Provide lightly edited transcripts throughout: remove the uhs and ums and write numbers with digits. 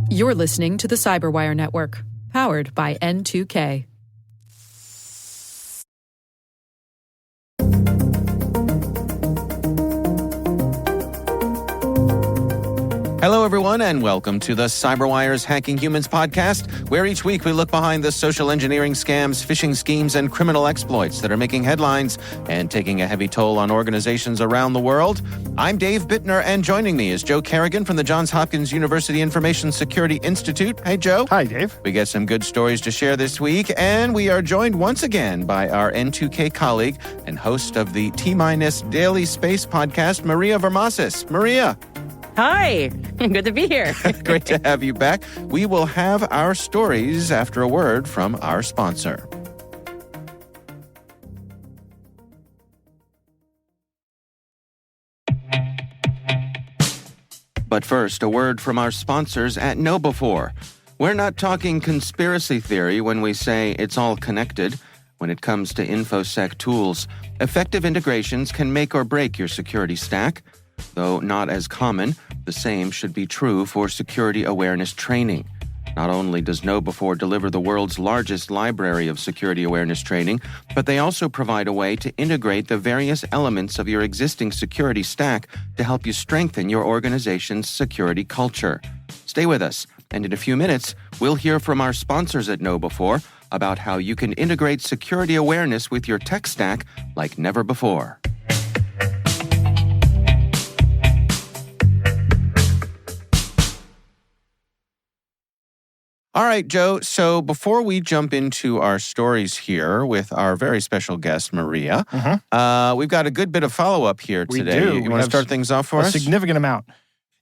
You're listening to the Cyberwire Network, powered by N2K. Hello, everyone, and welcome to the CyberWire's Hacking Humans podcast, where each week we look behind the social engineering scams, phishing schemes, and criminal exploits that are making headlines and taking a heavy toll on organizations around the world. I'm Dave Bittner, and joining me is Joe Kerrigan from the Johns Hopkins University Information Security Institute. Hey, Joe. Hi, Dave. We got some good stories to share this week, and we are joined once again by our N2K colleague and host of the T-Minus Daily Space podcast, Maria Vermasis. Maria. Hi, good to be here. Great to have you back. We will have our stories after a word from our sponsor. But first, a word from our sponsors at KnowBe4. We're not talking conspiracy theory when we say it's all connected. When it comes to InfoSec tools, effective integrations can make or break your security stack. Though not as common, the same should be true for security awareness training. Not only does KnowBe4 deliver the world's largest library of security awareness training, but they also provide a way to integrate the various elements of your existing security stack to help you strengthen your organization's security culture. Stay with us, and in a few minutes, we'll hear from our sponsors at KnowBe4 about how you can integrate security awareness with your tech stack like never before. All right, Joe. So before we jump into our stories here with our very special guest, Maria, we've got a good bit of follow-up here today. We do. You want to start things off for us? A significant amount.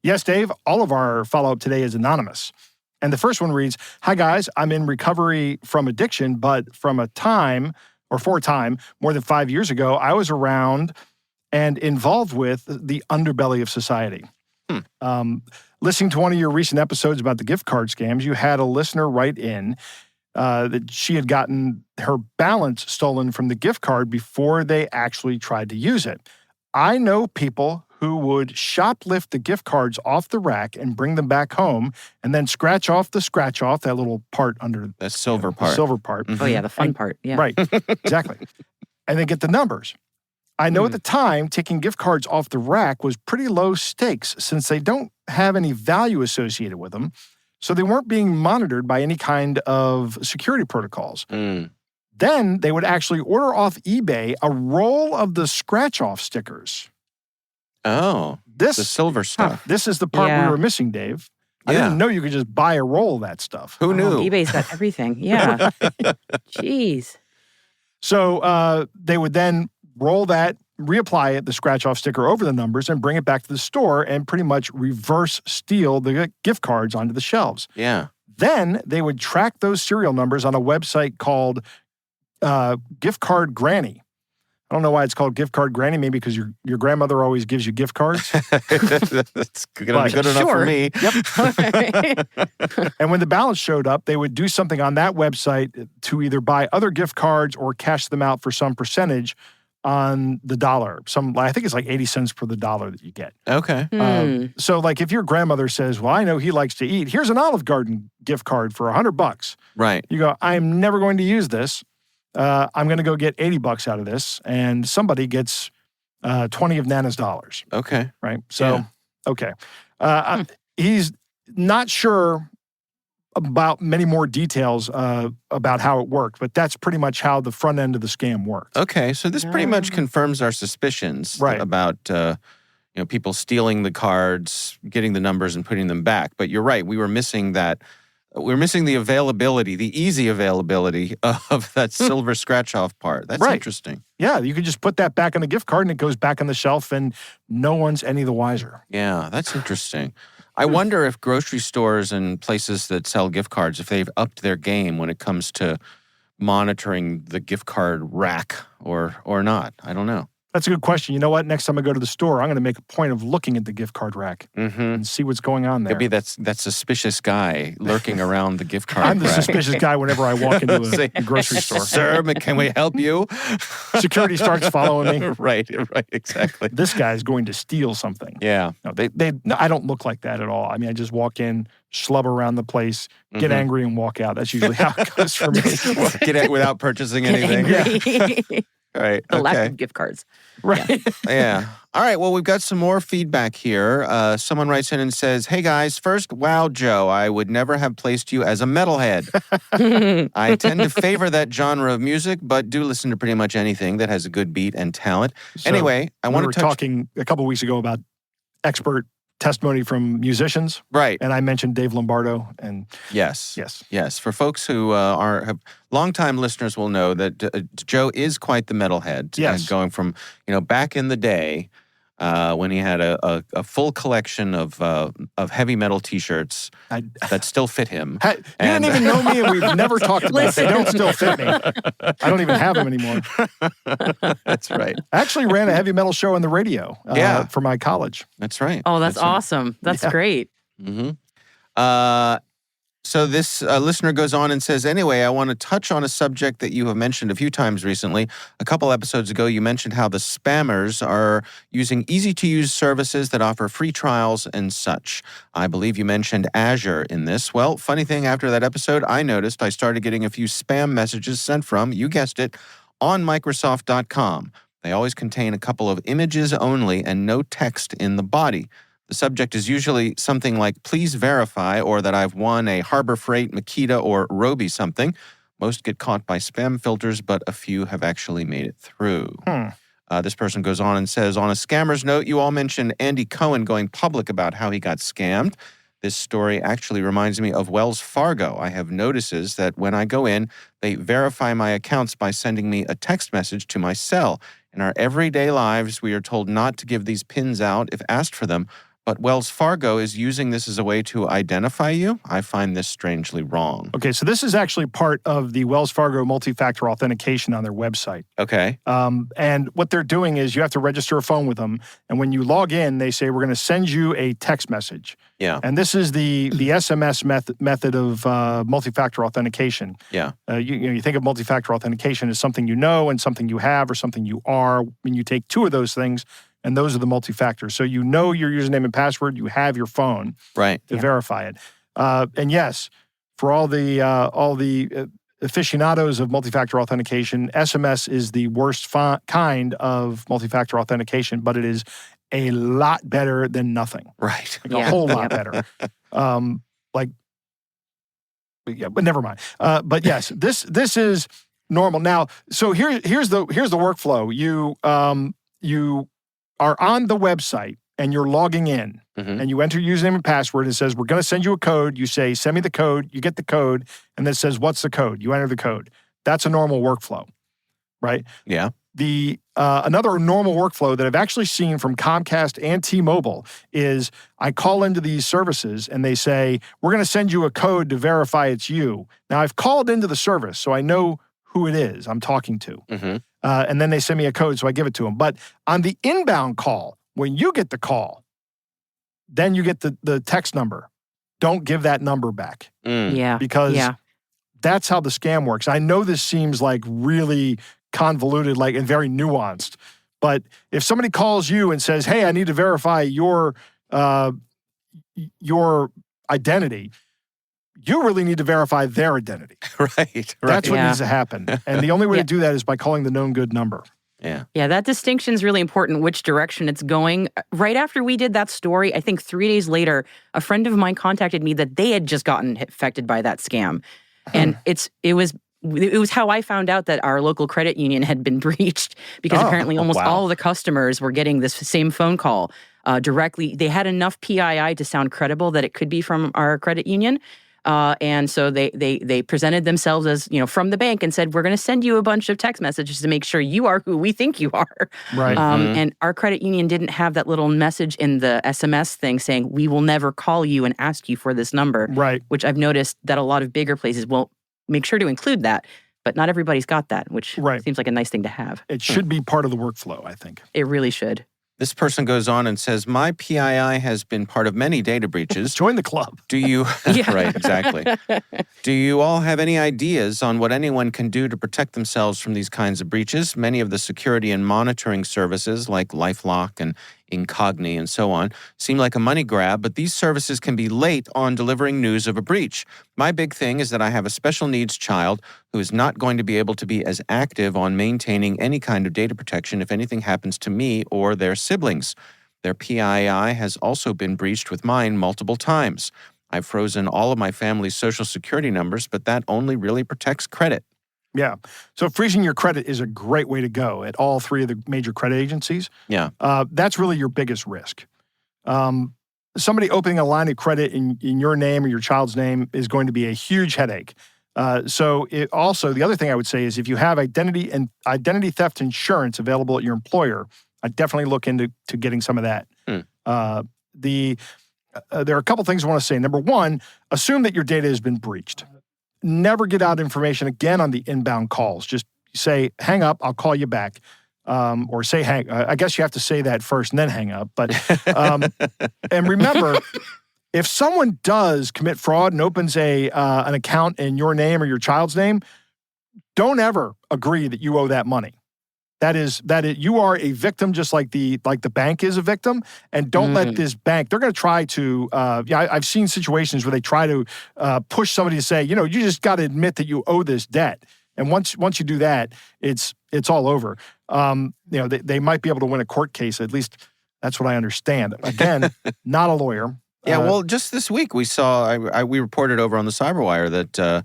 Yes, Dave, all of our follow-up today is anonymous. And the first one reads, "Hi, guys. I'm in recovery from addiction, but for a time, more than 5 years ago, I was around and involved with the underbelly of society." Listening to one of your recent episodes about the gift card scams, you had a listener write in that she had gotten her balance stolen from the gift card before they actually tried to use it. I know people who would shoplift the gift cards off the rack and bring them back home and then scratch off, that little part under the silver part. The silver part. Oh, yeah, the fun part. Yeah. Right, exactly. And then get the numbers. I know at the time, taking gift cards off the rack was pretty low stakes since they don't have any value associated with them, so they weren't being monitored by any kind of security protocols. Then they would actually order off eBay a roll of the scratch-off stickers. Oh, the silver stuff. This is the part we were missing, Dave. I didn't know you could just buy a roll of that stuff. Who knew? eBay's got everything. Yeah. Jeez. So they would then roll that, reapply it, the scratch-off sticker over the numbers, and bring it back to the store and pretty much reverse steal the gift cards onto the shelves. Yeah. Then they would track those serial numbers on a website called Gift Card Granny. I don't know why it's called Gift Card Granny, maybe because your grandmother always gives you gift cards. That's going to be good enough for me. Yep. And when the balance showed up, they would do something on that website to either buy other gift cards or cash them out for some percentage on the dollar. I think it's like 80 cents per the dollar that you get. Okay. So like if your grandmother says, well, I know he likes to eat, here's an Olive Garden gift card for $100. Right. You go, I'm never going to use this. I'm going to go get $80 out of this. And somebody gets 20 of Nana's dollars. Okay. Right. So, okay. He's not sure about many more details about how it worked, but that's pretty much how the front end of the scam worked. Okay, so this pretty much confirms our suspicions about people stealing the cards, getting the numbers, and putting them back. But you're right, we were missing that. We're missing the availability, the easy availability of that silver scratch-off part. That's interesting. Yeah, you could just put that back on the gift card and it goes back on the shelf and no one's any the wiser. Yeah, that's interesting. I wonder if grocery stores and places that sell gift cards, if they've upped their game when it comes to monitoring the gift card rack or not. I don't know. That's a good question. You know what? Next time I go to the store, I'm going to make a point of looking at the gift card rack and see what's going on there. Could be that suspicious guy lurking around the gift card I'm the rack. suspicious guy whenever I walk into a grocery store. Sir, can we help you? Security starts following me. Right, exactly. This guy's going to steal something. Yeah. No, I don't look like that at all. I mean, I just walk in, schlub around the place, get angry, and walk out. That's usually how it goes for me. Get it without purchasing anything. Yeah. Right. The lack okay. of gift cards. Right. Yeah. All right. Well, we've got some more feedback here. Someone writes in and says, "Hey guys, first, wow, Joe, I would never have placed you as a metalhead. I tend to favor that genre of music, but do listen to pretty much anything that has a good beat and talent. So anyway, I want to touch... talking a couple weeks ago about expert testimony from musicians. Right. And I mentioned Dave Lombardo. And Yes. For folks who have longtime listeners will know that Joe is quite the metalhead. Yes. Going from, back in the day when he had a full collection of heavy metal T-shirts that still fit him. You didn't even know me, and we've never talked about it. They don't still fit me. I don't even have them anymore. That's right. I actually ran a heavy metal show on the radio for my college. That's right. Oh, that's awesome. That's great. Mm-hmm. So this listener goes on and says, anyway, I want to touch on a subject that you have mentioned a few times recently. A couple episodes ago, you mentioned how the spammers are using easy-to-use services that offer free trials and such. I believe you mentioned Azure in this. Well, funny thing, after that episode, I noticed I started getting a few spam messages sent from, you guessed it, on Microsoft.com. They always contain a couple of images only and no text in the body. The subject is usually something like, please verify, or that I've won a Harbor Freight, Makita, or Roby something. Most get caught by spam filters, but a few have actually made it through. This person goes on and says, on a scammer's note, you all mentioned Andy Cohen going public about how he got scammed. This story actually reminds me of Wells Fargo. I have notices that when I go in, they verify my accounts by sending me a text message to my cell. In our everyday lives, we are told not to give these PINs out if asked for them. But Wells Fargo is using this as a way to identify you. I find this strangely wrong. Okay, so this is actually part of the Wells Fargo multi-factor authentication on their website. Okay. And what they're doing is you have to register a phone with them. And when you log in, they say, we're going to send you a text message. Yeah. And this is the SMS method of multi-factor authentication. Yeah. You think of multi-factor authentication as something you know and something you have or something you are. When you take two of those things, and those are the multi-factors. So you know your username and password, you have your phone to verify it. And yes, for all the aficionados of multi-factor authentication, SMS is the worst kind of multi-factor authentication, but it is a lot better than nothing. Right. A whole lot better. But never mind. But yes, this is normal. Now, so here's the workflow. You are on the website and you're logging in and you enter username and password. It says, we're going to send you a code. You say, send me the code. You get the code. And then it says, what's the code? You enter the code. That's a normal workflow, right? Yeah. Another normal workflow that I've actually seen from Comcast and T-Mobile is I call into these services and they say, we're going to send you a code to verify it's you. Now, I've called into the service, so I know who it is I'm talking to. And then they send me a code, so I give it to them. But on the inbound call, when you get the call, then you get the text number. Don't give that number back. Because that's how the scam works. I know this seems like really convoluted, and very nuanced. But if somebody calls you and says, hey, I need to verify your identity, you really need to verify their identity. Right. That's what needs to happen. And the only way to do that is by calling the known good number. Yeah. Yeah, that distinction is really important, which direction it's going. Right after we did that story, I think 3 days later, a friend of mine contacted me that they had just gotten affected by that scam. And it was how I found out that our local credit union had been breached, because apparently almost all of the customers were getting this same phone call directly. They had enough PII to sound credible that it could be from our credit union. And so they presented themselves as, from the bank and said, we're going to send you a bunch of text messages to make sure you are who we think you are. Right. And our credit union didn't have that little message in the SMS thing saying, we will never call you and ask you for this number. Right. Which I've noticed that a lot of bigger places will make sure to include that. but not everybody's got that, which Right. seems like a nice thing to have. It should be part of the workflow, I think. It really should. This person goes on and says, my PII has been part of many data breaches. Join the club. Do you, Yeah. right, exactly. Do you all have any ideas on what anyone can do to protect themselves from these kinds of breaches? Many of the security and monitoring services like LifeLock and Incogni and so on seem like a money grab, but these services can be late on delivering news of a breach. My big thing is that I have a special needs child who is not going to be able to be as active on maintaining any kind of data protection if anything happens to me or their siblings. Their PII has also been breached with mine multiple times. I've frozen all of my family's social security numbers, but that only really protects credit. Yeah. So freezing your credit is a great way to go at all three of the major credit agencies. Yeah. That's really your biggest risk. Somebody opening a line of credit in your name or your child's name is going to be a huge headache. So the other thing I would say is if you have identity theft insurance available at your employer, I'd definitely look into getting some of that. There are a couple things I want to say. Number one, assume that your data has been breached. Never get out information again on the inbound calls. Just say, hang up, I'll call you back. Or say hang. I guess you have to say that first and then hang up. But and remember, if someone does commit fraud and opens an account in your name or your child's name, don't ever agree that you owe that money. That is you are a victim, just like the bank is a victim, and don't let this bank. They're going to try to. I've seen situations where they try to push somebody to say, you just got to admit that you owe this debt, and once you do that, it's all over. They might be able to win a court case. At least that's what I understand. Again, not a lawyer. Yeah. Well, just this week we saw. We reported over on the Cyberwire that.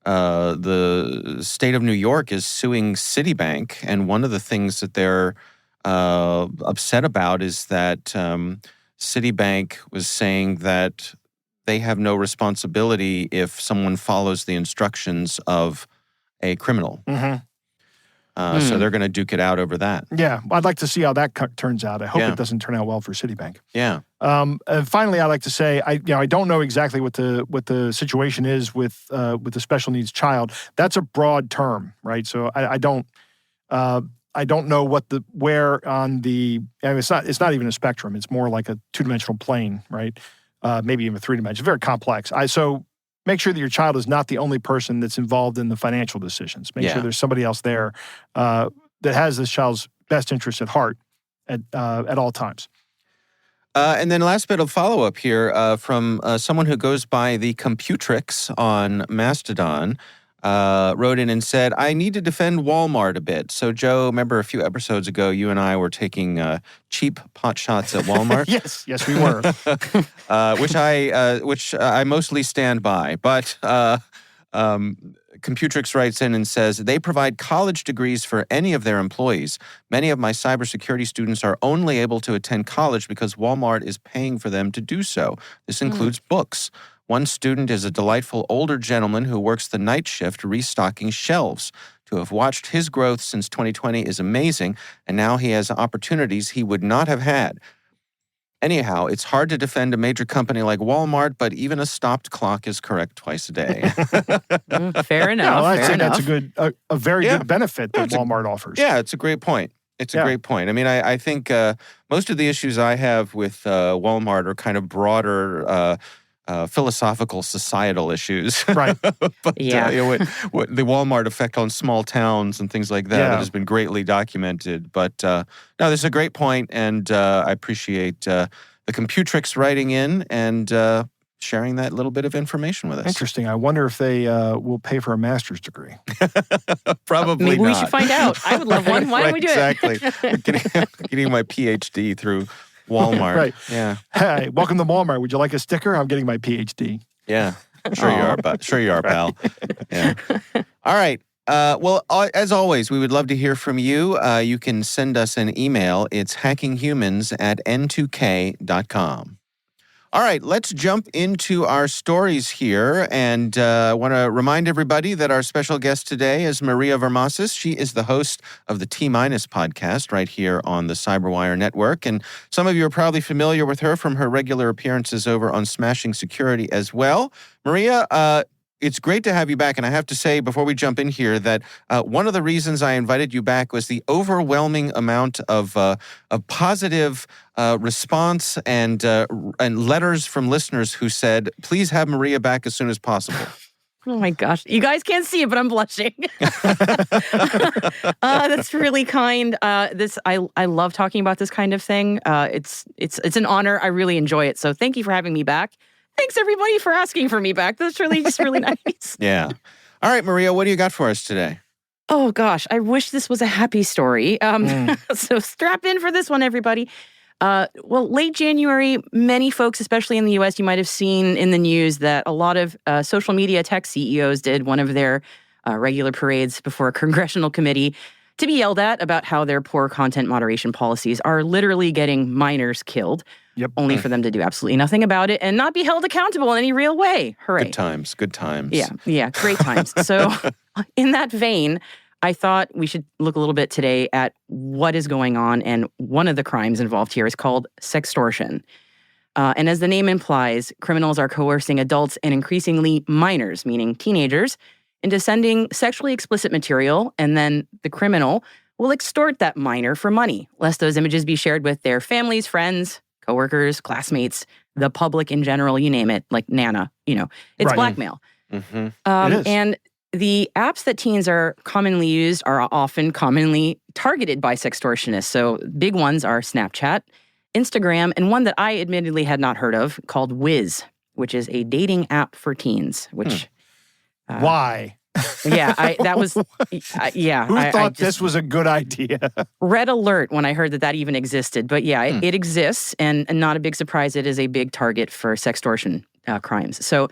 The state of New York is suing Citibank, and one of the things that they're upset about is that Citibank was saying that they have no responsibility if someone follows the instructions of a criminal. So they're going to duke it out over that. Yeah, I'd like to see how that turns out. I hope it doesn't turn out well for Citibank. Yeah. And finally, I'd like to say, I don't know exactly what the situation is with the special needs child. That's a broad term, right? So I don't know where on the. I mean, it's not even a spectrum. It's more like a two-dimensional plane, right? Maybe even three-dimensional. It's very complex. So make sure that your child is not the only person that's involved in the financial decisions. Make sure there's somebody else there that has this child's best interest at heart at all times. And then last bit of follow-up here from someone who goes by the Computrix on Mastodon, wrote in and said, I need to defend Walmart a bit. So, Joe, remember a few episodes ago, you and I were taking cheap pot shots at Walmart? Yes, we were. Which I mostly stand by. But Computrix writes in and says, they provide college degrees for any of their employees. Many of my cybersecurity students are only able to attend college because Walmart is paying for them to do so. This includes books. One student is a delightful older gentleman who works the night shift restocking shelves. To have watched his growth since 2020 is amazing, and now he has opportunities he would not have had. Anyhow, it's hard to defend a major company like Walmart, but even a stopped clock is correct twice a day. Fair enough. I'd say enough. that's a very good benefit that Walmart offers. Yeah, it's a great point. It's a great point. I mean, I think most of the issues I have with Walmart are kind of broader philosophical, societal issues. Right. But what the Walmart effect on small towns and things like that has been greatly documented. But no, this is a great point, and I appreciate the Computrix writing in and sharing that little bit of information with us. Interesting. I wonder if they will pay for a master's degree. Probably Maybe not. we should find out. I would love one. Why don't we do it? Exactly. Getting my PhD through Walmart. Right. Yeah. Hey, welcome to Walmart. Would you like a sticker? I'm getting my PhD. Yeah. Sure you are, pal. Yeah. All right. Well, as always, we would love to hear from you. You can send us an email. It's hackinghumans@n2k.com. All right, let's jump into our stories here. And I want to remind everybody that our special guest today is Maria Vermasis. She is the host of the T-Minus podcast right here on the Cyberwire Network. And some of you are probably familiar with her from her regular appearances over on Smashing Security as well. Maria, It's great to have you back. And I have to say, before we jump in here, that one of the reasons I invited you back was the overwhelming amount of positive response and letters from listeners who said, please have Maria back as soon as possible. Oh my gosh. You guys can't see it, but I'm blushing. That's really kind. I love talking about this kind of thing. It's an honor. I really enjoy it. So thank you for having me back. Thanks everybody for asking for me back. That's really just really nice. Yeah. All right, Maria, what do you got for us today? Oh gosh, I wish this was a happy story. So strap in for this one, everybody. Well, late January, many folks, especially in the U.S., you might have seen in the news that a lot of social media tech CEOs did one of their regular parades before a congressional committee to be yelled at about how their poor content moderation policies are literally getting minors killed, only for them to do absolutely nothing about it and not be held accountable in any real way. Hooray. Good times, good times. Yeah, great times. So in that vein, I thought we should look a little bit today at what is going on, and one of the crimes involved here is called sextortion. And as the name implies, criminals are coercing adults and increasingly minors, meaning teenagers, into sending sexually explicit material, and then the criminal will extort that minor for money, lest those images be shared with their families, friends, coworkers, classmates, the public in general, you name it, like Nana, it's blackmail. Mm-hmm. It is. And the apps that teens are commonly used are often commonly targeted by sextortionists. So big ones are Snapchat, Instagram, and one that I admittedly had not heard of called Wiz, which is a dating app for teens, which... Why? Yeah, that was... yeah. Who thought this was a good idea? Red alert when I heard that even existed. But yeah, it exists, and not a big surprise, it is a big target for sextortion crimes. So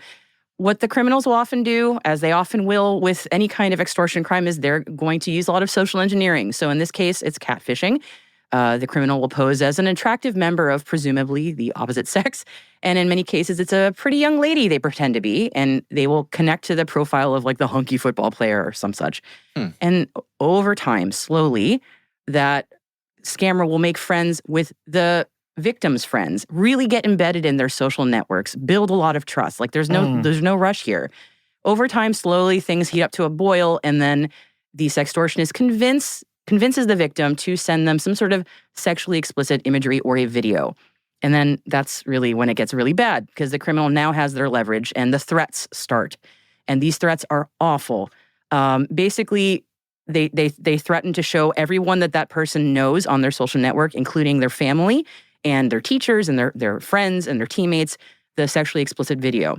what the criminals will often do, as they often will with any kind of extortion crime, is they're going to use a lot of social engineering. So in this case, it's catfishing. The criminal will pose as an attractive member of presumably the opposite sex. And in many cases, it's a pretty young lady they pretend to be. And they will connect to the profile of like the hunky football player or some such. And over time, slowly, that scammer will make friends with the victims' friends, really get embedded in their social networks, build a lot of trust. Like there's no rush here. Over time, slowly, things heat up to a boil. And then the sextortionist convinces the victim to send them some sort of sexually explicit imagery or a video. And then that's really when it gets really bad, because the criminal now has their leverage and the threats start. And these threats are awful. Basically, they threaten to show everyone that person knows on their social network, including their family and their teachers and their friends and their teammates, the sexually explicit video.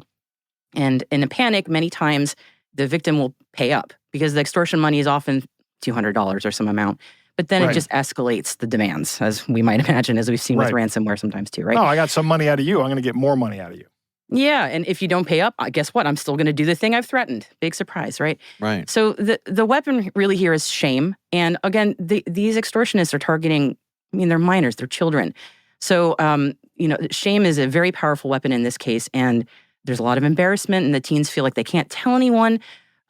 And in a panic, many times the victim will pay up, because the extortion money is often $200 or some amount. But then it just escalates the demands, as we might imagine, as we've seen with ransomware sometimes too, right? Oh, I got some money out of you. I'm going to get more money out of you. Yeah, and if you don't pay up, guess what? I'm still going to do the thing I've threatened. Big surprise, right? Right. So the weapon really here is shame. And again, these extortionists are targeting, they're minors, they're children. So, shame is a very powerful weapon in this case. And there's a lot of embarrassment, and the teens feel like they can't tell anyone.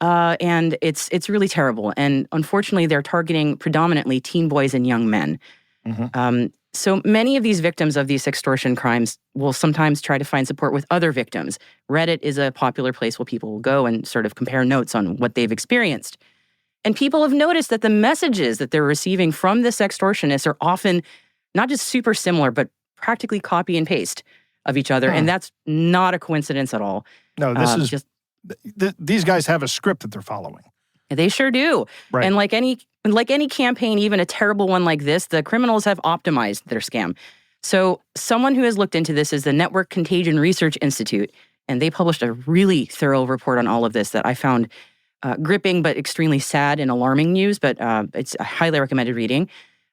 And it's really terrible. And unfortunately, they're targeting predominantly teen boys and young men. So many of these victims of these extortion crimes will sometimes try to find support with other victims. Reddit is a popular place where people will go and sort of compare notes on what they've experienced. And people have noticed that the messages that they're receiving from this extortionist are often not just super similar, but practically copy and paste of each other. And that's not a coincidence at all. No, this is just... These guys have a script that they're following. They sure do. Right. And like any campaign, even a terrible one like this, the criminals have optimized their scam. So someone who has looked into this is the Network Contagion Research Institute, and they published a really thorough report on all of this that I found gripping but extremely sad and alarming news, but it's a highly recommended reading.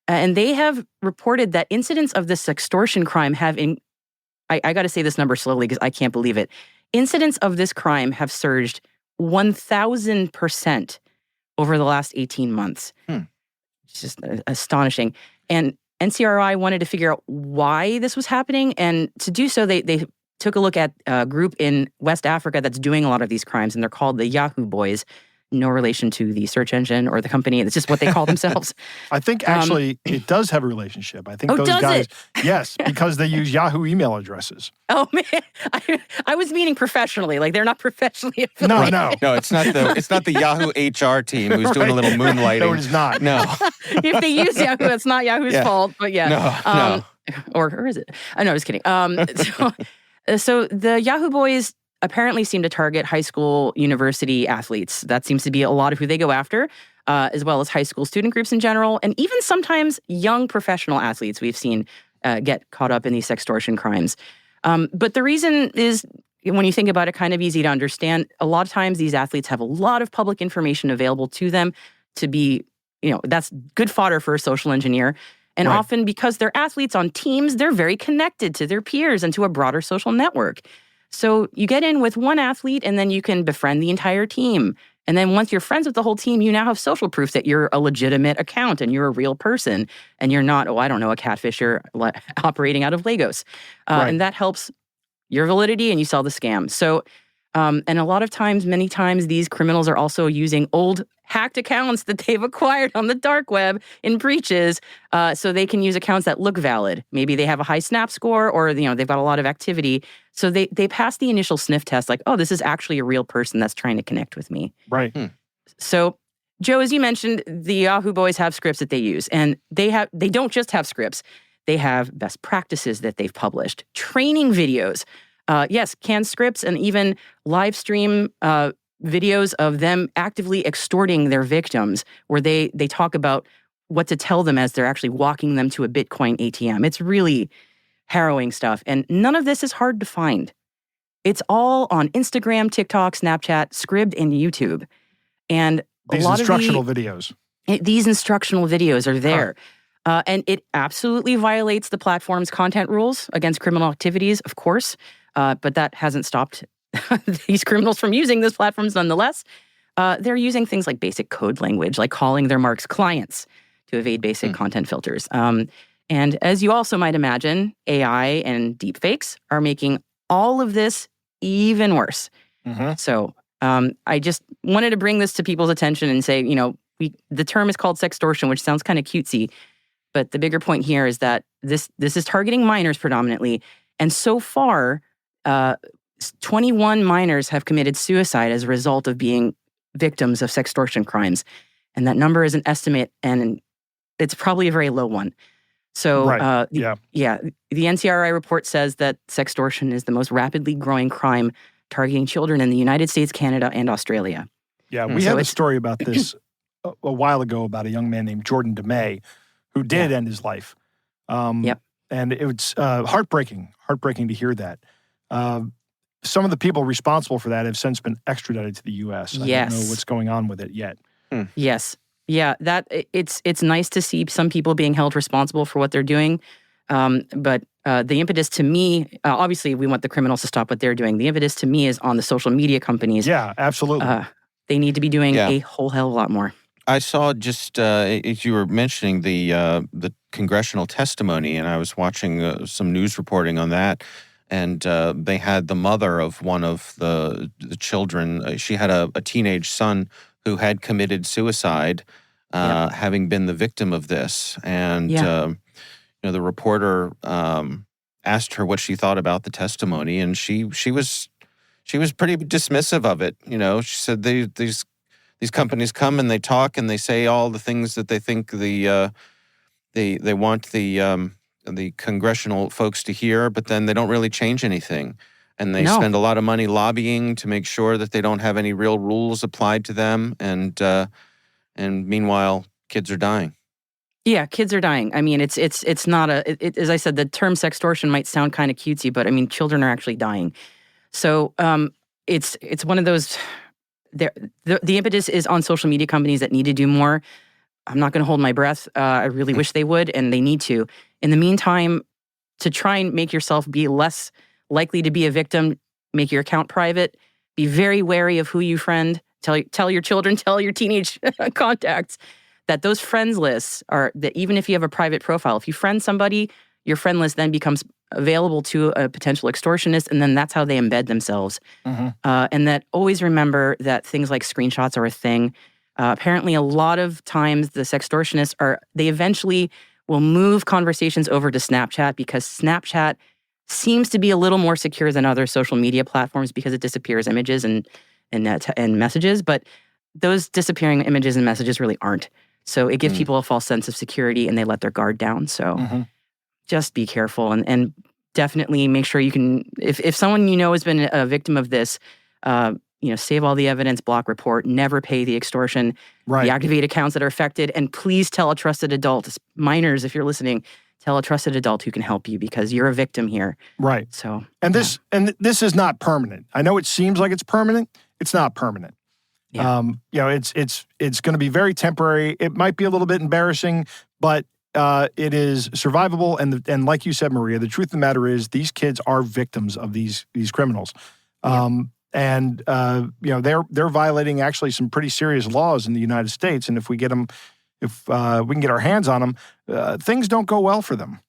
And they have reported that incidents of this extortion crime have, I got to say this number slowly because I can't believe it. Incidents of this crime have surged 1,000% over the last 18 months. It's just astonishing. And NCRI wanted to figure out why this was happening. And to do so, they took a look at a group in West Africa that's doing a lot of these crimes, and they're called the Yahoo Boys. no relation to the search engine or the company. It's just what they call themselves. I think actually it does have a relationship. I think those does guys, it? yes, because they use Yahoo email addresses. Oh man, I was meaning professionally. Like they're not professionally affiliated. No. No, it's not the Yahoo HR team who's doing a little moonlighting. No, it is not. No. If they use Yahoo, that's not Yahoo's fault. But yeah, No. Or is it? No, I was kidding. So the Yahoo boys apparently seem to target high school, university athletes. That seems to be a lot of who they go after, as well as high school student groups in general, and even sometimes young professional athletes we've seen get caught up in these sextortion crimes. But the reason is, when you think about it, kind of easy to understand. A lot of times these athletes have a lot of public information available to them to be, that's good fodder for a social engineer. And Right. often because they're athletes on teams, they're very connected to their peers and to a broader social network. So you get in with one athlete and then you can befriend the entire team. And then once you're friends with the whole team, you now have social proof that you're a legitimate account and you're a real person and you're not, a catfisher operating out of Lagos. Right. And that helps your validity and you sell the scam. So, and a lot of times, many times, these criminals are also using old hacked accounts that they've acquired on the dark web in breaches, so they can use accounts that look valid. Maybe they have a high snap score, or they've got a lot of activity. So they pass the initial sniff test, like, oh, this is actually a real person that's trying to connect with me. Right. So, Joe, as you mentioned, the Yahoo boys have scripts that they use, and they don't just have scripts. They have best practices that they've published, training videos. Canned scripts, and even live stream videos of them actively extorting their victims, where they talk about what to tell them as they're actually walking them to a Bitcoin ATM. It's really harrowing stuff. And none of this is hard to find. It's all on Instagram, TikTok, Snapchat, Scribd, and YouTube. And These instructional videos. These instructional videos are there. And it absolutely violates the platform's content rules against criminal activities, of course. But that hasn't stopped these criminals from using those platforms nonetheless. They're using things like basic code language, like calling their marks clients to evade basic content filters. And as you also might imagine, AI and deepfakes are making all of this even worse. Mm-hmm. So I just wanted to bring this to people's attention and say, the term is called sextortion, which sounds kind of cutesy. But the bigger point here is that this is targeting minors predominantly. And so far, 21 minors have committed suicide as a result of being victims of sextortion crimes. And that number is an estimate, and it's probably a very low one. So, the NCRI report says that sextortion is the most rapidly growing crime targeting children in the United States, Canada, and Australia. Yeah, we have a story about this a while ago about a young man named Jordan DeMay who did end his life. And it was heartbreaking to hear that. Some of the people responsible for that have since been extradited to the U.S. I don't know what's going on with it yet. Yes. Yeah, it's nice to see some people being held responsible for what they're doing. But the impetus to me, obviously we want the criminals to stop what they're doing. The impetus to me is on the social media companies. Yeah, absolutely. They need to be doing a whole hell of a lot more. I saw just as you were mentioning the congressional testimony, and I was watching some news reporting on that, and they had the mother of one of the children. She had a teenage son who had committed suicide, having been the victim of this, and the reporter asked her what she thought about the testimony, and she was pretty dismissive of it. She said these companies come and they talk and they say all the things that they think they want the congressional folks to hear, but then they don't really change anything. And they spend a lot of money lobbying to make sure that they don't have any real rules applied to them. And meanwhile, kids are dying. Yeah, kids are dying. I mean, it's not as I said, the term sextortion might sound kind of cutesy, but I mean, children are actually dying. So it's one of those. The impetus is on social media companies that need to do more. I'm not going to hold my breath. I really wish they would, and they need to. In the meantime, to try and make yourself be less likely to be a victim, make your account private, be very wary of who you friend, tell your children, tell your teenage contacts that those friends lists are, that even if you have a private profile, if you friend somebody, your friend list then becomes available to a potential extortionist, and then that's how they embed themselves. And that always remember that things like screenshots are a thing. Apparently, a lot of times the sextortionists they eventually will move conversations over to Snapchat because Snapchat seems to be a little more secure than other social media platforms because it disappears images and messages, but those disappearing images and messages really aren't. So it gives people a false sense of security and they let their guard down. So just be careful and definitely make sure you can, if someone you know has been a victim of this, save all the evidence, block, report, never pay the extortion, deactivate accounts that are affected, and please tell a trusted adult, minors, if you're listening, tell a trusted adult who can help you because you're a victim here. Right. So, this is not permanent. I know it seems like it's permanent. It's not permanent. Yeah. It's going to be very temporary. It might be a little bit embarrassing, but it is survivable. And like you said, Maria, the truth of the matter is these kids are victims of these criminals. They're violating actually some pretty serious laws in the United States. And if we can get our hands on them, things don't go well for them.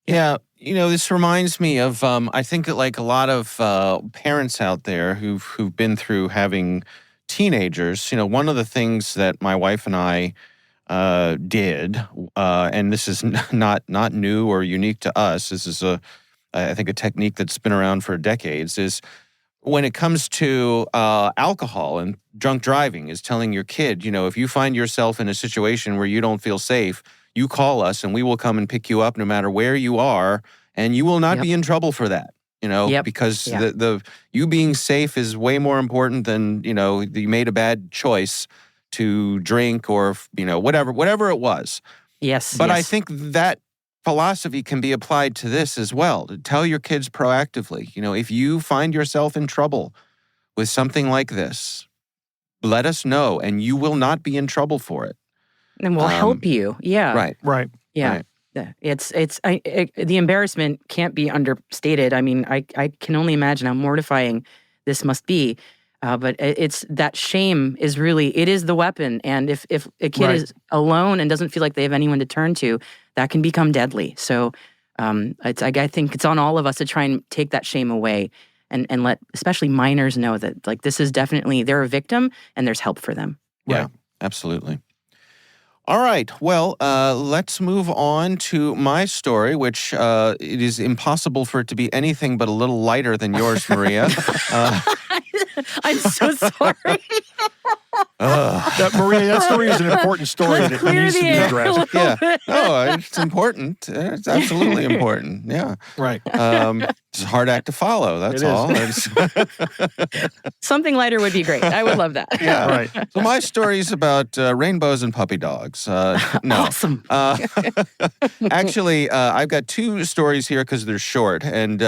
Yeah, this reminds me of I think that like a lot of parents out there who've been through having teenagers. One of the things that my wife and I did, and this is not new or unique to us. This is I think a technique that's been around for decades. Is when it comes to alcohol and drunk driving, is telling your kid, if you find yourself in a situation where you don't feel safe, you call us and we will come and pick you up no matter where you are, and you will not be in trouble for that. Because the you being safe is way more important than, you made a bad choice to drink or, whatever it was. Yes. But I think that philosophy can be applied to this as well. To tell your kids proactively, if you find yourself in trouble with something like this, let us know and you will not be in trouble for it. And we'll help you. Yeah. Right. Yeah. Right. The embarrassment can't be understated. I mean, I can only imagine how mortifying this must be. But it's that shame is it is the weapon. And if a kid is alone and doesn't feel like they have anyone to turn to, that can become deadly. So I think it's on all of us to try and take that shame away and let especially minors know that like this is definitely, they're a victim and there's help for them. Yeah, absolutely. All right. Well, let's move on to my story, which it is impossible for it to be anything but a little lighter than yours, Maria. I'm so sorry. Maria, that story is an important story that needs to be addressed. Yeah. No, it's important. It's absolutely important. Yeah. Right. It's a hard act to follow. That's all. Something lighter would be great. I would love that. Yeah. Right. So my story is about rainbows and puppy dogs. No. Awesome. Actually, I've got two stories here because they're short, and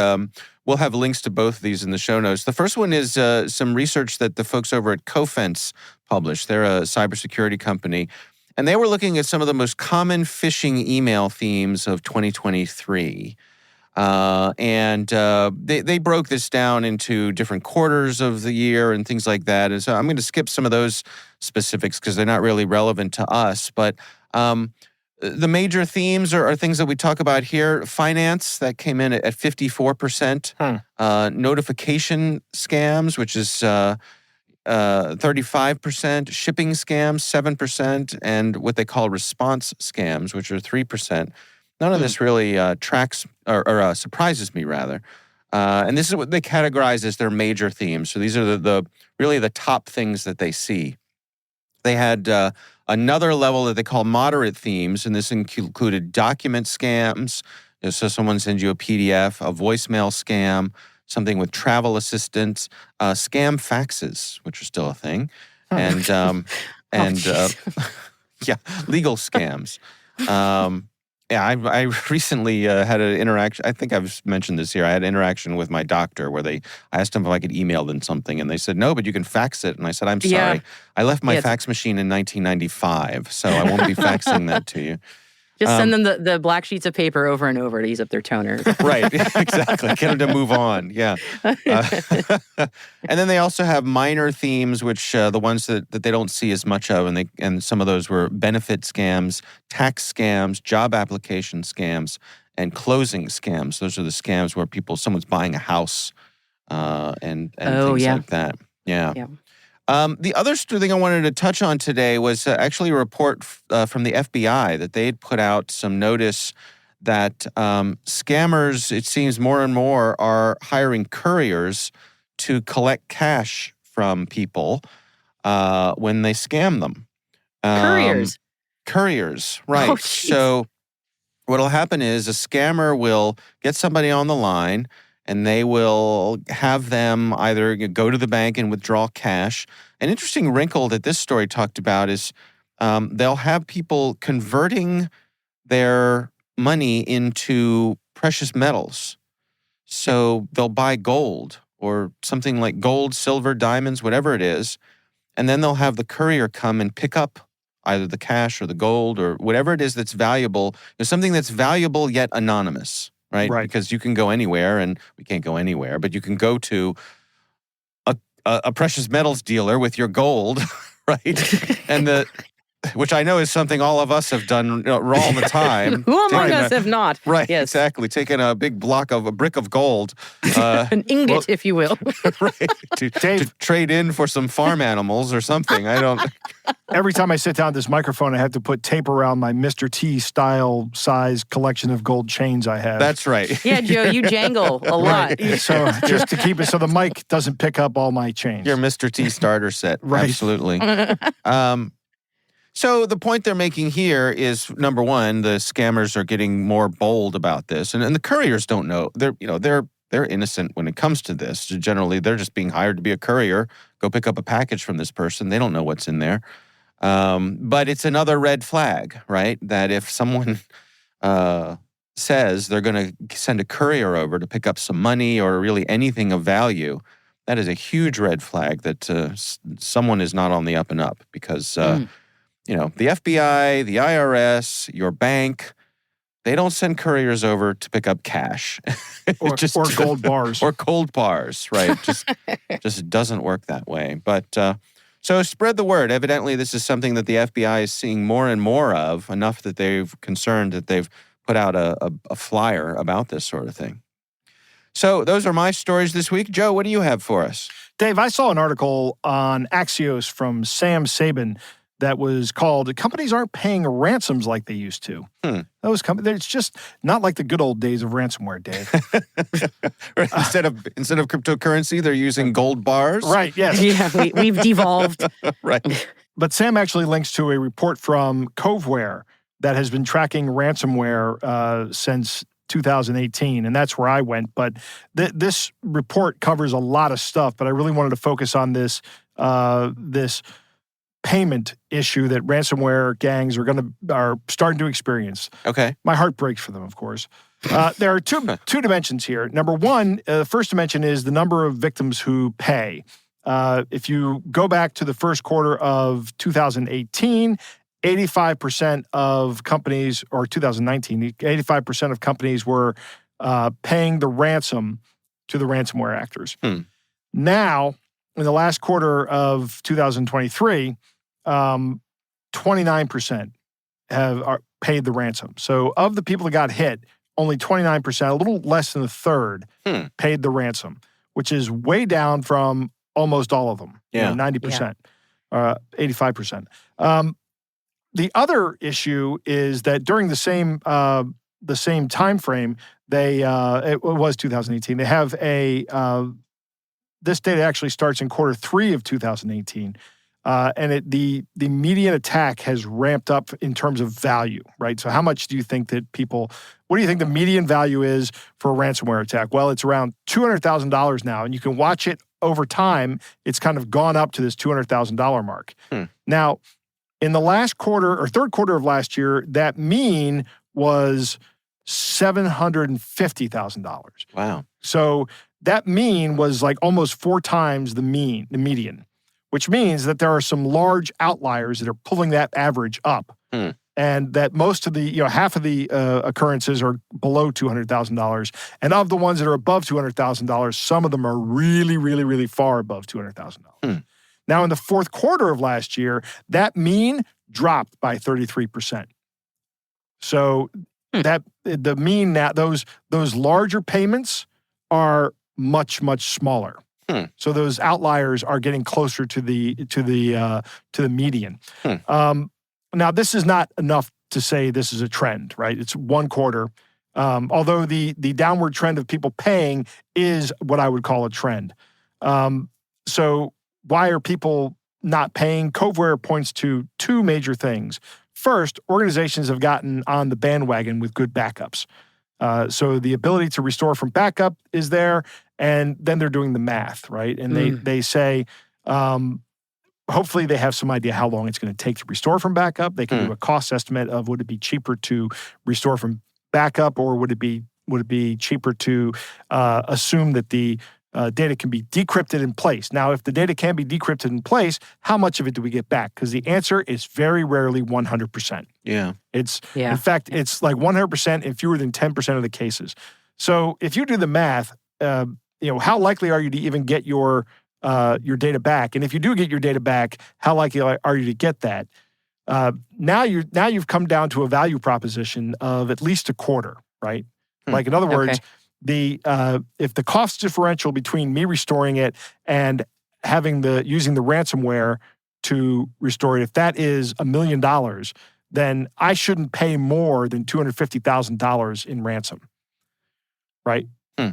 we'll have links to both of these in the show notes. The first one is some research that the folks over at Cofense published. They're a cybersecurity company, and they were looking at some of the most common phishing email themes of 2023. They broke this down into different quarters of the year and things like that. And so I'm going to skip some of those specifics because they're not really relevant to us. But the major themes are things that we talk about here. Finance, that came in at 54%. Notification scams, which is 35%. Shipping scams, 7%. And what they call response scams, which are 3%. None of this really tracks or surprises me, rather. And this is what they categorize as their major themes. So these are the really the top things that they see. They had another level that they call moderate themes, and this included document scams. So someone sends you a PDF, a voicemail scam, something with travel assistance, scam faxes, which are still a thing, and legal scams. Yeah, I recently had an interaction. I think I've mentioned this here. I had an interaction with my doctor where I asked them if I could email them something, and they said, no, but you can fax it. And I said, I'm sorry. Yeah. I left my fax machine in 1995, so I won't be faxing that to you. Just send them the black sheets of paper over and over to use up their toner. Right, exactly. Get them to move on, yeah. And then they also have minor themes, which the ones that they don't see as much of, and some of those were benefit scams, tax scams, job application scams, and closing scams. Those are the scams where someone's buying a house and things like that. Yeah. The other thing I wanted to touch on today was actually a report from the FBI that they had put out some notice that scammers, it seems more and more, are hiring couriers to collect cash from people when they scam them. Couriers, right. Oh, so what'll happen is a scammer will get somebody on the line and they will have them either go to the bank and withdraw cash. An interesting wrinkle that this story talked about is they'll have people converting their money into precious metals. So they'll buy gold or something like gold, silver, diamonds, whatever it is, and then they'll have the courier come and pick up either the cash or the gold or whatever it is that's valuable. There's something that's valuable yet anonymous. Right? Because you can go anywhere, and we can't go anywhere, but you can go to a precious metals dealer with your gold, right? And which I know is something all of us have done all the time. Who among us have not? Right, yes. Exactly. Taking a big block of a brick of gold. An ingot, if you will. Right. To trade in for some farm animals or something. I don't... Every time I sit down at this microphone, I have to put tape around my Mr. T style size collection of gold chains I have. That's right. Yeah, Joe, you jangle a lot. So just to keep it so the mic doesn't pick up all my chains. Your Mr. T starter set. Right. Absolutely. So the point they're making here is, number one, the scammers are getting more bold about this, and the couriers don't know. They're innocent when it comes to this. Generally, they're just being hired to be a courier. Go pick up a package from this person. They don't know what's in there. But it's another red flag, right? That if someone says they're going to send a courier over to pick up some money or really anything of value, that is a huge red flag that someone is not on the up and up because, the FBI, the IRS, your bank, they don't send couriers over to pick up cash. or gold bars. Or cold bars, right? Just doesn't work that way. But so spread the word. Evidently, this is something that the FBI is seeing more and more of, enough that they've concerned that they've put out a flyer about this sort of thing. So those are my stories this week. Joe, what do you have for us? Dave, I saw an article on Axios from Sam Sabin that was called "Companies Aren't Paying Ransoms Like They Used to." It's just not like the good old days of ransomware, Dave. Instead of cryptocurrency, they're using gold bars. Right, yes. Yeah, we've devolved. Right. But Sam actually links to a report from Coveware that has been tracking ransomware since 2018, and that's where I went. But this report covers a lot of stuff, but I really wanted to focus on this payment issue that ransomware gangs are starting to experience. Okay. My heart breaks for them, of course. There are two dimensions here. Number one, the first dimension is the number of victims who pay. If you go back to the first quarter of 2018, 85% of companies, or 2019, 85% of companies were paying the ransom to the ransomware actors. Now, in the last quarter of 2023, 29% have paid the ransom. So of the people that got hit, only 29%, a little less than a third, paid the ransom, which is way down from almost all of them. Yeah. 90%, 85%. The other issue is that during the same time frame, it was 2018. They have this data actually starts in quarter 3 of 2018, and the median attack has ramped up in terms of value, right? So how much do you think that what do you think the median value is for a ransomware attack? Well, it's around $200,000 now, and you can watch it over time. It's kind of gone up to this $200,000 mark. Now, in the last quarter or third quarter of last year, that mean was $750,000. Wow. So that mean was like almost 4 times the median, which means that there are some large outliers that are pulling that average up. And that most of the, half of the occurrences are below $200,000. And of the ones that are above $200,000, some of them are really, really, really far above $200,000. Now, in the fourth quarter of last year, that mean dropped by 33%. So that the mean that those larger payments are much, much smaller. So those outliers are getting closer to the median. Now, this is not enough to say this is a trend, right? It's one quarter. Although the downward trend of people paying is what I would call a trend. So why are people not paying? Coveware points to two major things. First, organizations have gotten on the bandwagon with good backups. So the ability to restore from backup is there, and then they're doing the math, right? And they say, hopefully they have some idea how long it's going to take to restore from backup. They can do a cost estimate of would it be cheaper to restore from backup, or would it be cheaper to assume that the data can be decrypted in place? Now, if the data can be decrypted in place, how much of it do we get back? Because the answer is very rarely 100%. Yeah. In fact, it's like 100% in fewer than 10% of the cases. So if you do the math, how likely are you to even get your data back? And if you do get your data back, how likely are you to get that? Now you've come down to a value proposition of at least a quarter, right? Like in other words, if the cost differential between me restoring it and using the ransomware to restore it, if that is $1 million, then I shouldn't pay more than $250,000 in ransom, right?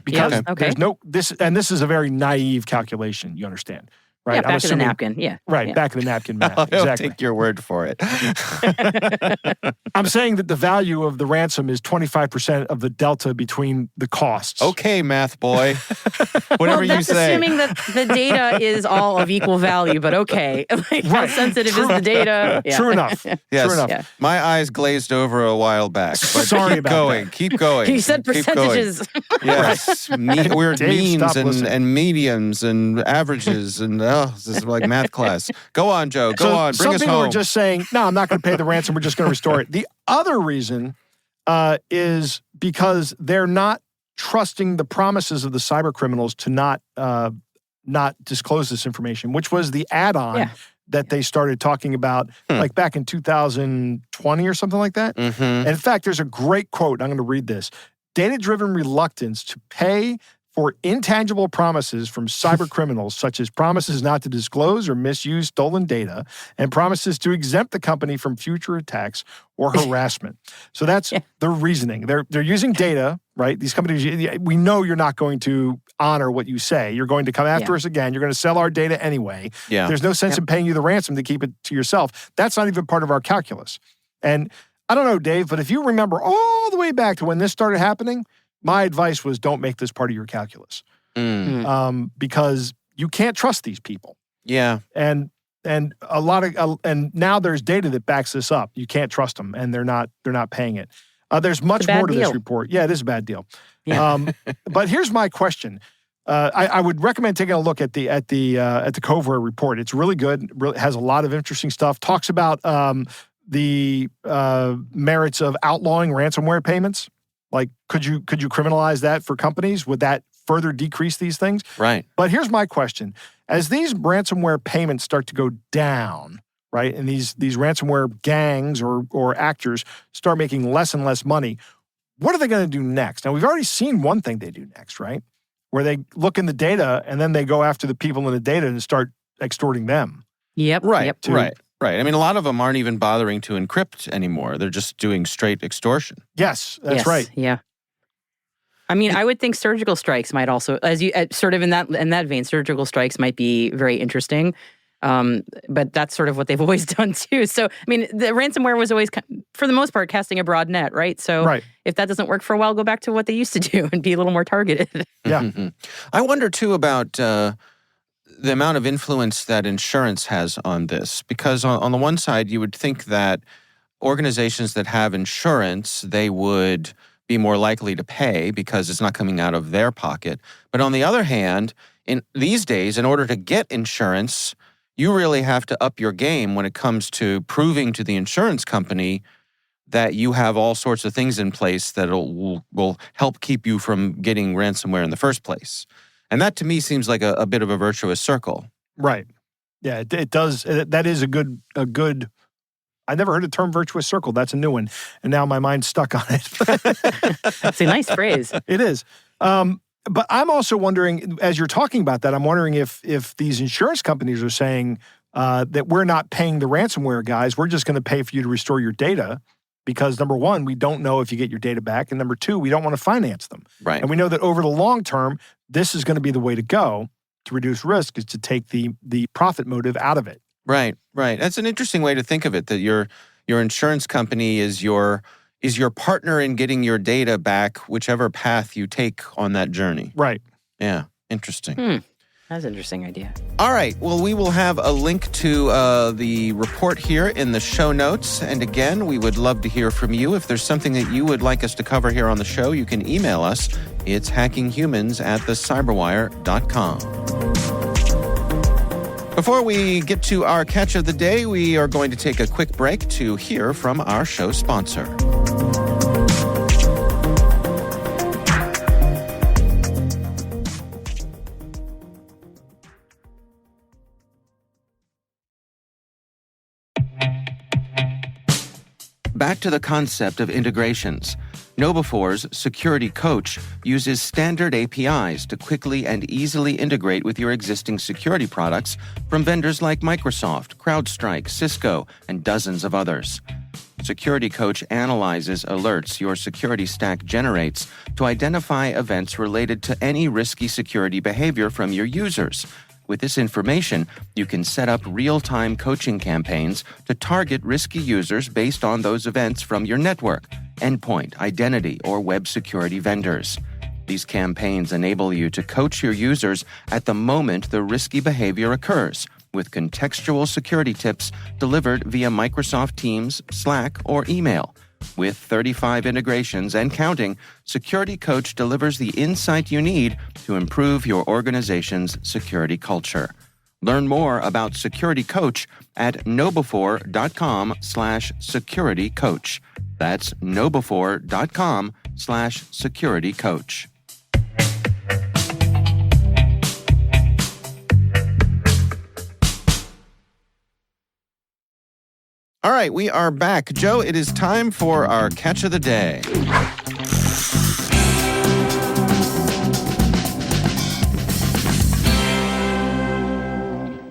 Because this is a very naive calculation. You understand, right? Yeah, back of the napkin. Yeah, right. Back of the napkin math. I'll take your word for it. I'm saying that the value of the ransom is 25% of the delta between the costs. Okay, math boy. Whatever you that's say. Assuming that the data is all of equal value, but okay. How sensitive is the data? Yeah. True enough. Yes. True enough. Yeah. My eyes glazed over a while back. But Sorry about that. Keep going. You said percentages. Yes. We're at Dave, means and medians and averages and this is like math class. Go on, Joe. Go on. Bring us some people home. are just saying, no, I'm not going to pay the ransom. We're just going to restore it. The other reason is because they're not trusting the promises of the cyber criminals to not disclose this information, which was the add-on that they started talking about like back in 2020 or something like that. And in fact, there's a great quote. I'm going to read this. Data-driven reluctance to pay for intangible promises from cyber criminals, such as promises not to disclose or misuse stolen data, and promises to exempt the company from future attacks or harassment. So that's the reasoning. They're using data, right? These companies, we know you're not going to honor what you say. You're going to come after us again. You're going to sell our data anyway. Yeah. There's no sense in paying you the ransom to keep it to yourself. That's not even part of our calculus. And I don't know, Dave, but if you remember all the way back to when this started happening, my advice was don't make this part of your calculus because you can't trust these people. Yeah. And a lot of and now there's data that backs this up. You can't trust them, and they're not paying it. There's much more to this report. Yeah, it is a bad deal. Yeah. But here's my question. I would recommend taking a look at the Coveware report. It's really good. It has a lot of interesting stuff. Talks about the merits of outlawing ransomware payments. Like, could you criminalize that for companies? Would that further decrease these things? Right. But here's my question. As these ransomware payments start to go down, right, and these ransomware gangs or actors start making less and less money, what are they going to do next? Now, we've already seen one thing they do next, right? Where they look in the data and then they go after the people in the data and start extorting them. Yep. Right. Right. I mean, a lot of them aren't even bothering to encrypt anymore. They're just doing straight extortion. Yes, that's right. Yeah. I mean, I would think surgical strikes might also, as you sort of in that vein, surgical strikes might be very interesting. But that's sort of what they've always done too. So, I mean, the ransomware was always, for the most part, casting a broad net, right? So, if that doesn't work for a while, go back to what they used to do and be a little more targeted. Yeah. Mm-hmm. I wonder too about the amount of influence that insurance has on this, because on the one side, you would think that organizations that have insurance, they would be more likely to pay because it's not coming out of their pocket. But on the other hand, in these days, in order to get insurance, you really have to up your game when it comes to proving to the insurance company that you have all sorts of things in place that will help keep you from getting ransomware in the first place. And that to me seems like a bit of a virtuous circle. Right. Yeah, it does. That is a good I never heard the term virtuous circle. That's a new one. And now my mind's stuck on it. It's a nice phrase. It is. But I'm also wondering, as you're talking about that, I'm wondering if these insurance companies are saying that we're not paying the ransomware guys, we're just going to pay for you to restore your data because, number one, we don't know if you get your data back, and number two, we don't want to finance them. Right. And we know that over the long term, this is going to be the way to go to reduce risk, is to take the profit motive out of it. Right. That's an interesting way to think of it, that your insurance company is your partner in getting your data back, whichever path you take on that journey. Right. Yeah. Interesting. That's an interesting idea. All right. Well, we will have a link to the report here in the show notes. And again, we would love to hear from you. If there's something that you would like us to cover here on the show, you can email us. It's hackinghumans@thecyberwire.com. Before we get to our catch of the day, we are going to take a quick break to hear from our show sponsor. Back to the concept of integrations. KnowBe4's Security Coach uses standard APIs to quickly and easily integrate with your existing security products from vendors like Microsoft, CrowdStrike, Cisco, and dozens of others. Security Coach analyzes alerts your security stack generates to identify events related to any risky security behavior from your users. With this information, you can set up real-time coaching campaigns to target risky users based on those events from your network, endpoint, identity, or web security vendors. These campaigns enable you to coach your users at the moment the risky behavior occurs, with contextual security tips delivered via Microsoft Teams, Slack, or email. With 35 integrations and counting, Security Coach delivers the insight you need to improve your organization's security culture. Learn more about Security Coach at knowbe4.com/securitycoach. That's knowbe4.com/securitycoach. All right, we are back. Joe, it is time for our catch of the day.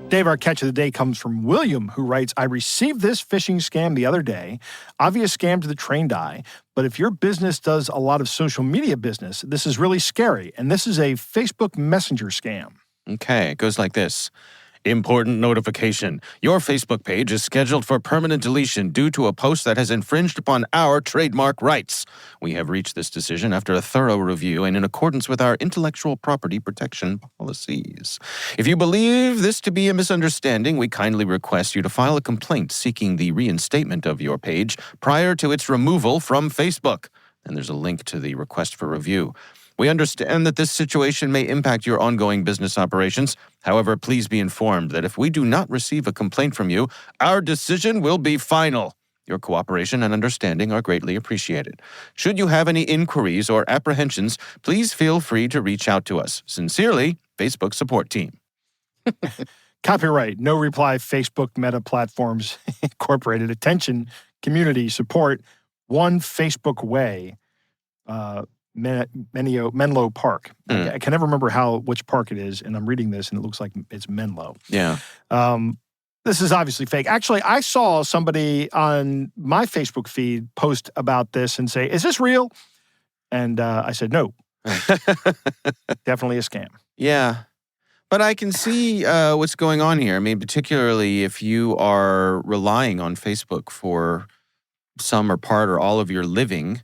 Dave, our catch of the day comes from William, who writes, I received this phishing scam the other day. Obvious scam to the trained eye, but if your business does a lot of social media business, this is really scary. And this is a Facebook Messenger scam. Okay, it goes like this. Important notification. Your Facebook page is scheduled for permanent deletion due to a post that has infringed upon our trademark rights. We have reached this decision after a thorough review and in accordance with our intellectual property protection policies. If you believe this to be a misunderstanding, we kindly request you to file a complaint seeking the reinstatement of your page prior to its removal from Facebook. And there's a link to the request for review. We understand that this situation may impact your ongoing business operations. However, please be informed that if we do not receive a complaint from you, our decision will be final. Your cooperation and understanding are greatly appreciated. Should you have any inquiries or apprehensions, please feel free to reach out to us. Sincerely, Facebook Support Team. Copyright, no reply, Facebook Meta Platforms Incorporated. Attention, community support, One Facebook Way. Menlo Park. I can never remember which park it is, and I'm reading this, and it looks like it's Menlo. Yeah. This is obviously fake. Actually, I saw somebody on my Facebook feed post about this and say, is this real? And I said, no. Definitely a scam. Yeah. But I can see what's going on here. I mean, particularly if you are relying on Facebook for some or part or all of your living.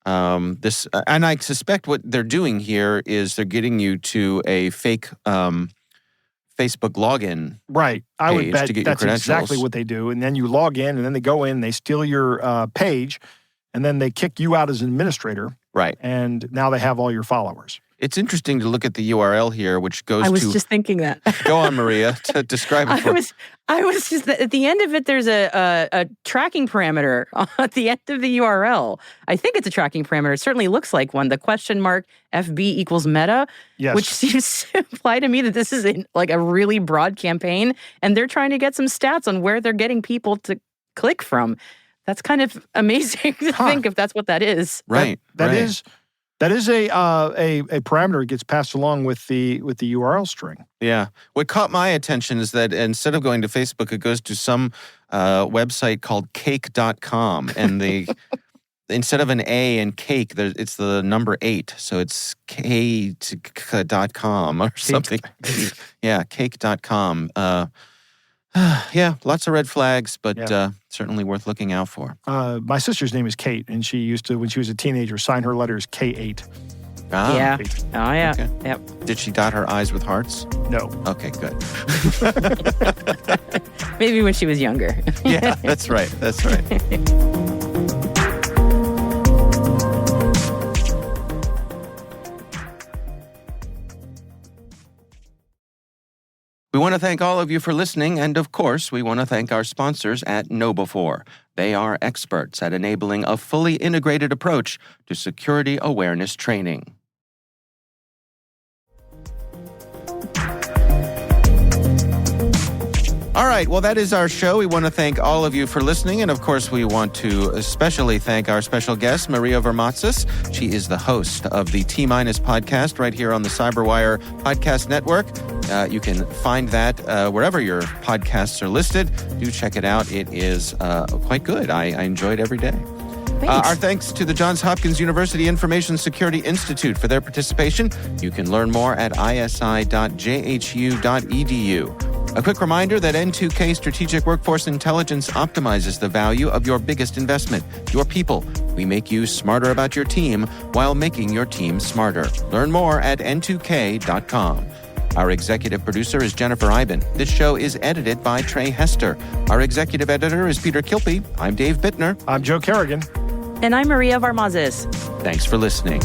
And I suspect what they're doing here is they're getting you to a fake Facebook login. Right. I would bet that's your exactly what they do. And then you log in, and then they go in, they steal your page, and then they kick you out as an administrator. Right. And now they have all your followers. It's interesting to look at the URL here, which goes to... I was just thinking that. Go on, Maria, to describe it for... I was just... At the end of it, there's a tracking parameter at the end of the URL. I think it's a tracking parameter. It certainly looks like one. The question mark FB equals meta, yes. Which seems to imply to me that this is like a really broad campaign, and they're trying to get some stats on where they're getting people to click from. That's kind of amazing to think if that's what that is. Right. That is a parameter that gets passed along with the URL string. Yeah. What caught my attention is that instead of going to Facebook, it goes to some website called cake.com. And instead of an A in cake, it's the number 8. So it's cake.com or something. Yeah, cake.com. Yeah, lots of red flags, but certainly worth looking out for. My sister's name is Kate, and she used to, when she was a teenager, sign her letters K8. Ah, Yeah. Kate. Oh, yeah. Okay. Yep. Did she dot her I's with hearts? No. Okay, good. Maybe when she was younger. Yeah, that's right. That's right. We want to thank all of you for listening, and of course, we want to thank our sponsors at KnowBe4. They are experts at enabling a fully integrated approach to security awareness training. All right, well, that is our show. We want to thank all of you for listening, and of course, we want to especially thank our special guest, Maria Vermatzis. She is the host of the T-Minus podcast right here on the CyberWire Podcast Network. You can find that wherever your podcasts are listed. Do check it out. It is quite good. I enjoy it every day. Our thanks to the Johns Hopkins University Information Security Institute for their participation. You can learn more at isi.jhu.edu. A quick reminder that N2K Strategic Workforce Intelligence optimizes the value of your biggest investment, your people. We make you smarter about your team while making your team smarter. Learn more at n2k.com. Our executive producer is Jennifer Iben. This show is edited by Trey Hester. Our executive editor is Peter Kilpie. I'm Dave Bittner. I'm Joe Kerrigan. And I'm Maria Vermatzis. Thanks for listening.